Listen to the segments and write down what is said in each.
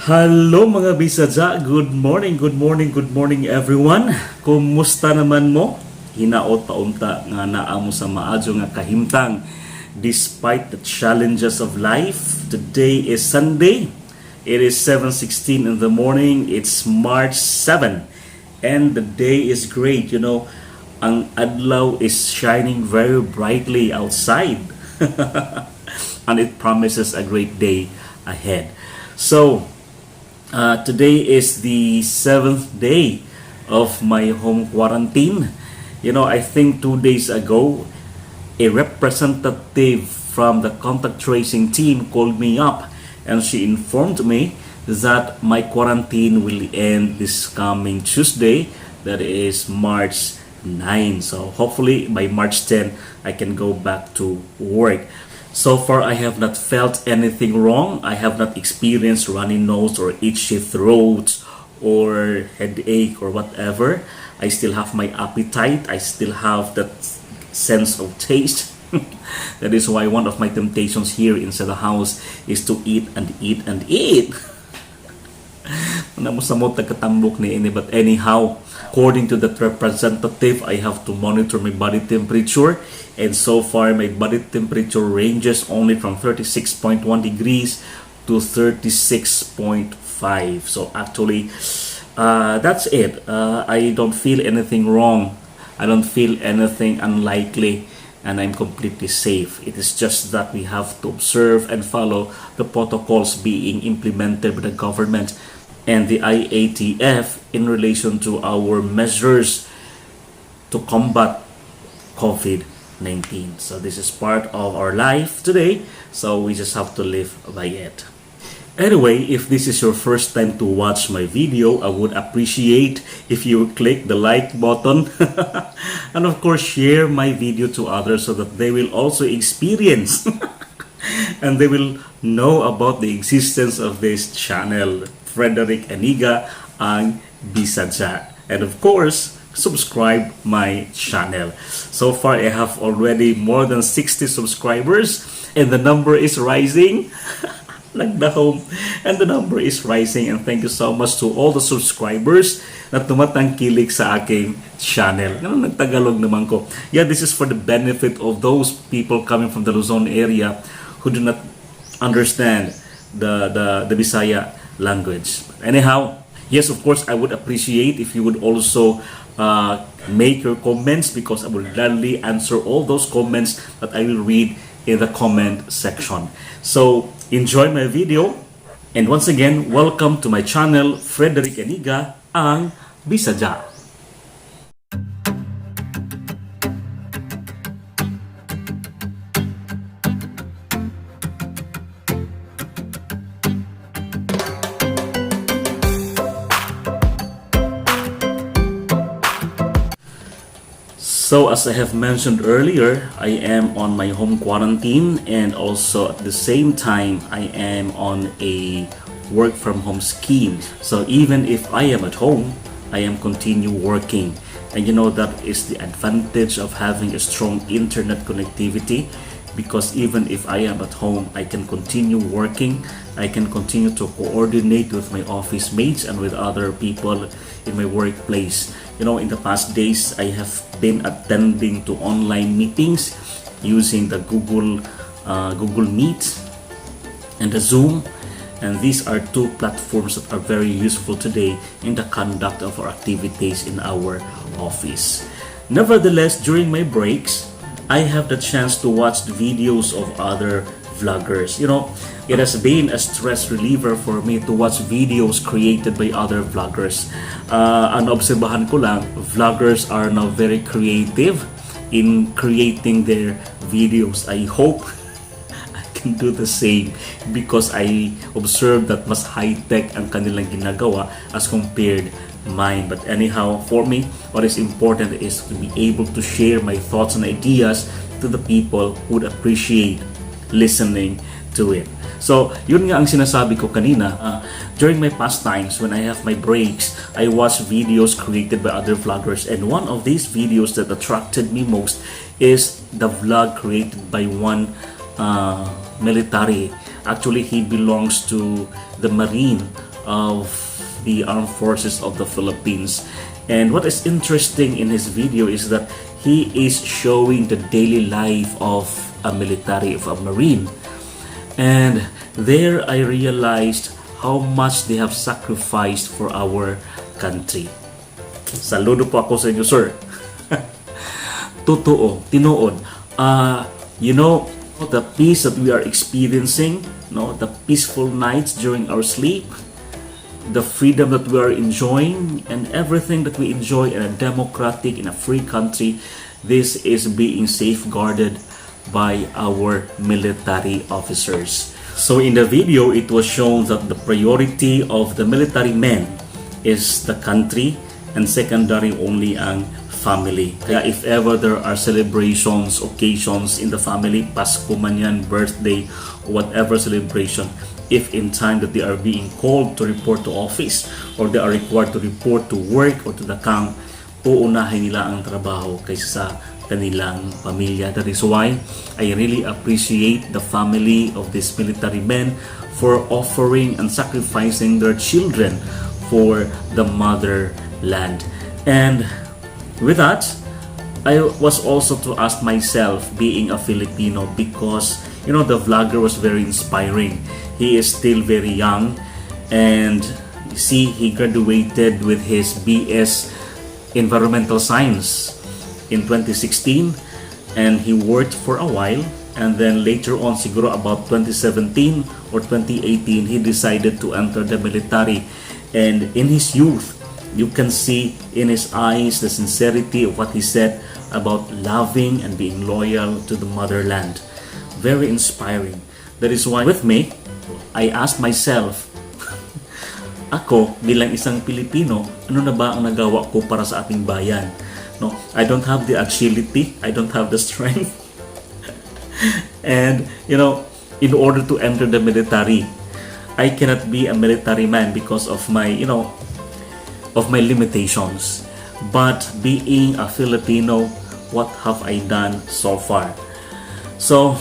Hello mga bisadya, good morning, good morning, good morning everyone. Kumusta naman mo? Hinaot paunta nga naa mo sa maadyo nga kahimtang. Despite the challenges of life, today is Sunday. It is 7:16 in the morning. It's March 7 and the day is great. Ang adlaw is shining very brightly outside. And it promises a great day ahead. So, today is the 7th day of my home quarantine. I think 2 days ago, a representative from the contact tracing team called me up and she informed me that my quarantine will end this coming Tuesday, that is March 9. So hopefully by March 10, I can go back to work. So far, I have not felt anything wrong. I have not experienced runny nose or itchy throat or headache or whatever. I still have my appetite. I still have that sense of taste. That is why one of my temptations here inside the house is to eat and eat and eat. But anyhow, according to that representative, I have to monitor my body temperature, and so far my body temperature ranges only from 36.1 degrees to 36.5. So actually, that's it. I don't feel anything wrong. I don't feel anything unlikely, and I'm completely safe. It is just that we have to observe and follow the protocols being implemented by the government and the IATF in relation to our measures to combat COVID-19. So this is part of our life today, so we just have to live by it. Anyway, if this is your first time to watch my video, I would appreciate if you would click the like button and of course share my video to others so that they will also experience and they will know about the existence of this channel, Frederick Aniga ang Bisadya. And of course, subscribe my channel. So far, I have already more than 60 subscribers and the number is rising. Nagdahom. And the number is rising, and thank you so much to all the subscribers na tumatangkilik sa aking channel. Nagtagalog naman ko. Yeah, this is for the benefit of those people coming from the Luzon area who do not understand the Bisaya language. Anyhow, yes, of course, I would appreciate if you would also make your comments, because I will gladly answer all those comments that I will read in the comment section. So, enjoy my video. And once again, welcome to my channel, Frederick Aniga ang Bisadya. So as I have mentioned earlier, I am on my home quarantine, and also at the same time I am on a work from home scheme. So even if I am at home, I am continue working. And that is the advantage of having a strong internet connectivity, because even if I am at home, I can continue working. I can continue to coordinate with my office mates and with other people in my workplace. In the past days, I have been attending to online meetings using the Google Meet and the Zoom. And these are two platforms that are very useful today in the conduct of our activities in our office. Nevertheless, during my breaks, I have the chance to watch the videos of other vloggers. It has been a stress reliever for me to watch videos created by other vloggers. Ang obserbahan ko lang, vloggers are now very creative in creating their videos. I hope I can do the same, because I observed that mas high-tech ang kanilang ginagawa as compared mine. But anyhow, for me, what is important is to be able to share my thoughts and ideas to the people who would appreciate listening to it. So, yun nga ang sinasabi ko kanina. During my pastimes, when I have my breaks, I watch videos created by other vloggers. And one of these videos that attracted me most is the vlog created by one military. Actually, he belongs to the Marine of the armed forces of the Philippines. And what is interesting in his video is that he is showing the daily life of a military, of a marine. And there I realized how much they have sacrificed for our country. Saludo po ako sa inyo, sir. Totoo, tinuod. You know, the peace that we are experiencing, no, the peaceful nights during our sleep, the freedom that we are enjoying, and everything that we enjoy in a democratic, in a free country, this is being safeguarded by our military officers. So in the video, it was shown that the priority of the military men is the country, and secondary only ang family. Kaya if ever there are celebrations, occasions in the family, Pasko man yan, birthday, whatever celebration, if in time that they are being called to report to office or they are required to report to work or to the camp, uunahin nila ang trabaho kaysa sa kanilang pamilya. That is why I really appreciate the family of these military men for offering and sacrificing their children for the motherland. And with that, I was also to ask myself, being a Filipino, because you know the vlogger was very inspiring. He is still very young, and you see, he graduated with his BS Environmental Science in 2016, and he worked for a while, and then later on, siguro about 2017 or 2018, he decided to enter the military. And in his youth, you can see in his eyes the sincerity of what he said about loving and being loyal to the motherland. Very inspiring. That is why with me, I asked myself, ako bilang isang Pilipino, ano na ba ang nagawa ko para sa ating bayan? No, I don't have the agility, I don't have the strength. And you know, in order to enter the military, I cannot be a military man because of my, you know, of my limitations. But being a Filipino, what have I done so far? So,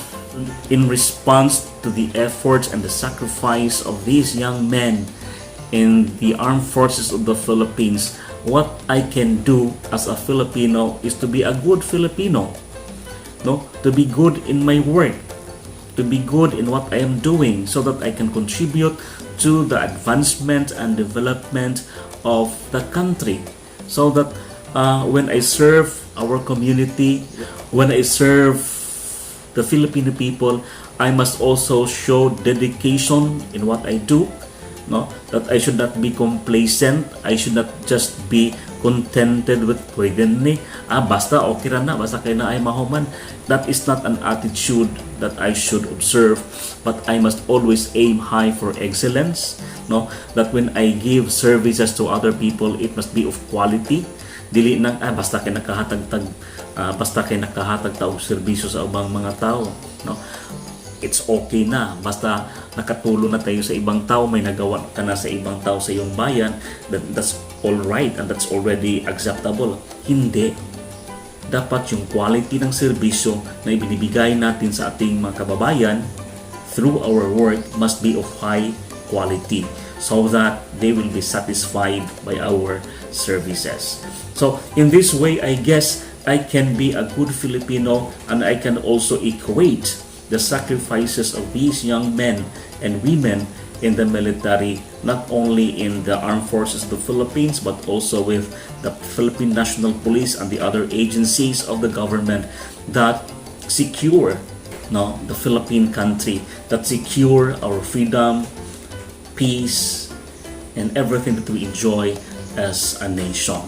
in response to the efforts and the sacrifice of these young men in the armed forces of the Philippines, what I can do as a Filipino is to be a good Filipino, no? To be good in my work, to be good in what I am doing, so that I can contribute to the advancement and development of the country, so that when I serve our community, when I serve the Filipino people, I must also show dedication in what I do. No, that I should not be complacent. I should not just be contented with pwede ni basta okay ra na, basta kay na ay mahuman. That is not an attitude that I should observe, but I must always aim high for excellence. No, that when I give services to other people, it must be of quality. Dili nang basta kay nakahatag ta og serbisyo sa ubang mga tao. No, it's okay na basta nakatulong na tayo sa ibang tao, may nagawa ka na sa ibang tao sa iyong bayan, that's all right and that's already acceptable. Hindi. Dapat yung quality ng serbisyo na ibinibigay natin sa ating mga kababayan through our work must be of high quality so that they will be satisfied by our services. So in this way, I guess I can be a good Filipino, and I can also equate the sacrifices of these young men and women in the military, not only in the armed forces of the Philippines, but also with the Philippine National Police and the other agencies of the government that secure the Philippine country, that secure our freedom, peace, and everything that we enjoy as a nation.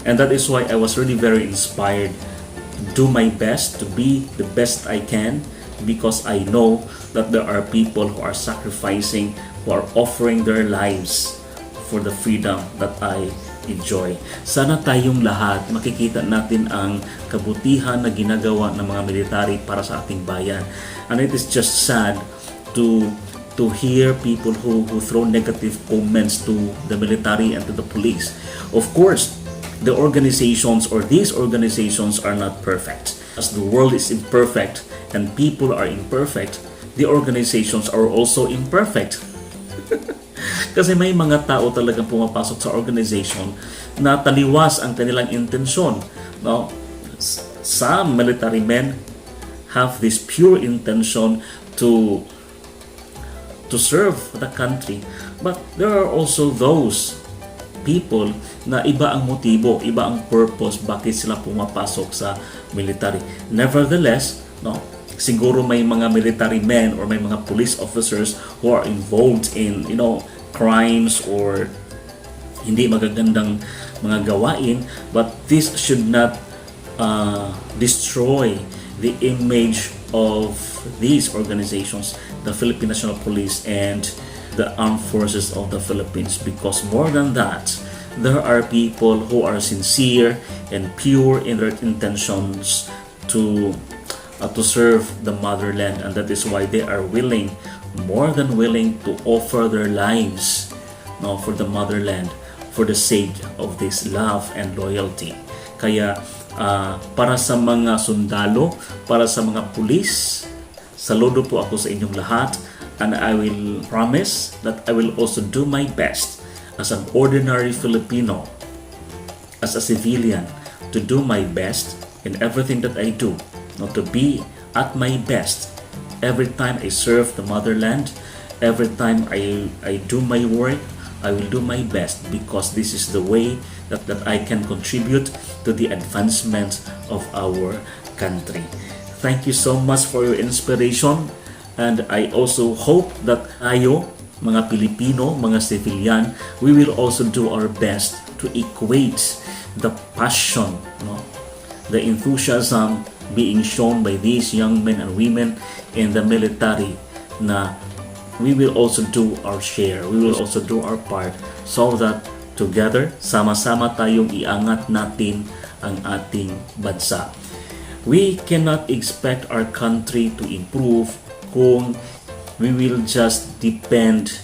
And that is why I was really very inspired to do my best, to be the best I can, because I know that there are people who are sacrificing, who are offering their lives for the freedom that I enjoy. Sana tayong lahat makikita natin ang kabutihan na ginagawa ng mga military para sa ating bayan. And it is just sad to hear people who throw negative comments to the military and to the police. Of course, the organizations or these organizations are not perfect. As the world is imperfect and people are imperfect, the organizations are also imperfect. Kasi may mga tao talagang pumapasok sa organization na taliwas ang kanilang intensyon. No? Some military men have this pure intention to serve the country. But there are also those people na iba ang motibo, iba ang purpose bakit sila pumapasok sa military. Nevertheless, no, siguro may mga military men or may mga police officers who are involved in, crimes or hindi magagandang mga gawain, but this should not destroy the image of these organizations, the Philippine National Police and the Armed Forces of the Philippines, because more than that, there are people who are sincere and pure in their intentions to serve the motherland, and that is why they are willing, more than willing, to offer their lives, for the motherland, for the sake of this love and loyalty. Kaya para sa mga sundalo, para sa mga pulis, saludo po ako sa inyong lahat, and I will promise that I will also do my best as an ordinary Filipino, as a civilian, to do my best in everything that I do, to be at my best every time I serve the motherland, every time I do my work. I will do my best because this is the way that I can contribute to the advancement of our country. Thank you so much for your inspiration, and I also hope that tayo, mga Pilipino, mga civilian, we will also do our best to equate the passion, the enthusiasm being shown by these young men and women in the military, na we will also do our share, we will also do our part, so that together, sama-sama tayong iangat natin ang ating bansa. We cannot expect our country to improve kung we will just depend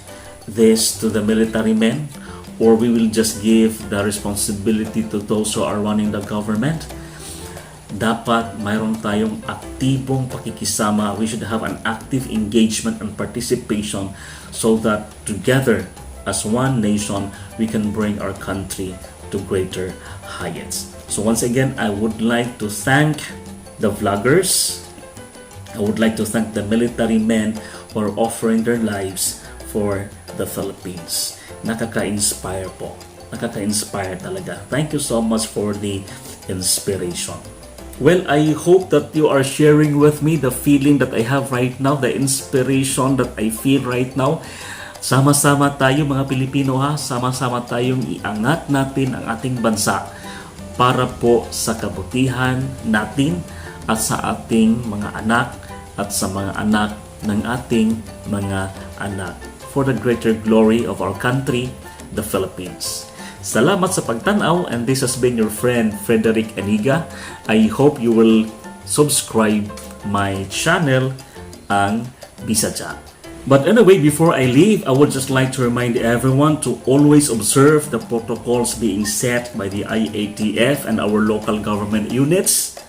this to the military men, or we will just give the responsibility to those who are running the government. Dapat mayroon tayong aktibong pakikisama. We should have an active engagement and participation so that together as one nation, we can bring our country to greater heights. So once again, I would like to thank the vloggers. I would like to thank the military men who are offering their lives for the Philippines. Nakaka-inspire po. Nakaka-inspire talaga. Thank you so much for the inspiration. Well, I hope that you are sharing with me the feeling that I have right now, the inspiration that I feel right now. Sama-sama tayo mga Pilipino ha, sama-sama tayong iangat natin ang ating bansa para po sa kabutihan natin at sa ating mga anak at sa mga anak ng ating mga anak, for the greater glory of our country, the Philippines. Salamat sa pagtanaw, and this has been your friend Frederick Aniga. I hope you will subscribe my channel, ang Bisaya. But anyway, before I leave, I would just like to remind everyone to always observe the protocols being set by the IATF and our local government units.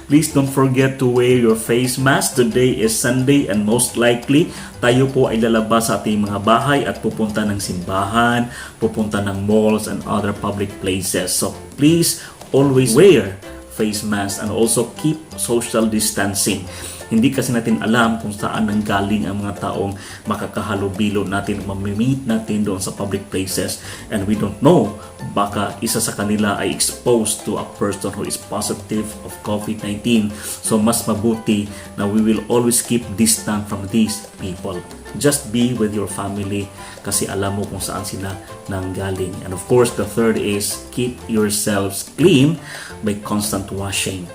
Please don't forget to wear your face mask. Today is Sunday and most likely tayo po ay lalabas sa ating mga bahay at pupunta ng simbahan, pupunta ng malls and other public places. So please always wear face mask and also keep social distancing. Hindi kasi natin alam kung saan nanggaling ang mga taong makakahalubilo natin, mamimit natin doon sa public places, and we don't know, baka isa sa kanila ay exposed to a person who is positive of COVID-19. So mas mabuti na we will always keep distant from these people. Just be with your family kasi alam mo kung saan sila nanggaling. And of course, the third is keep yourselves clean by constant washing.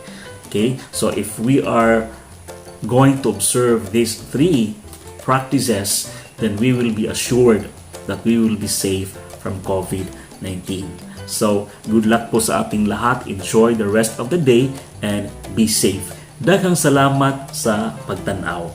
Okay? So if we are going to observe these three practices, then we will be assured that we will be safe from COVID-19. So, good luck po sa ating lahat. Enjoy the rest of the day and be safe. Daghang salamat sa pagtanaw.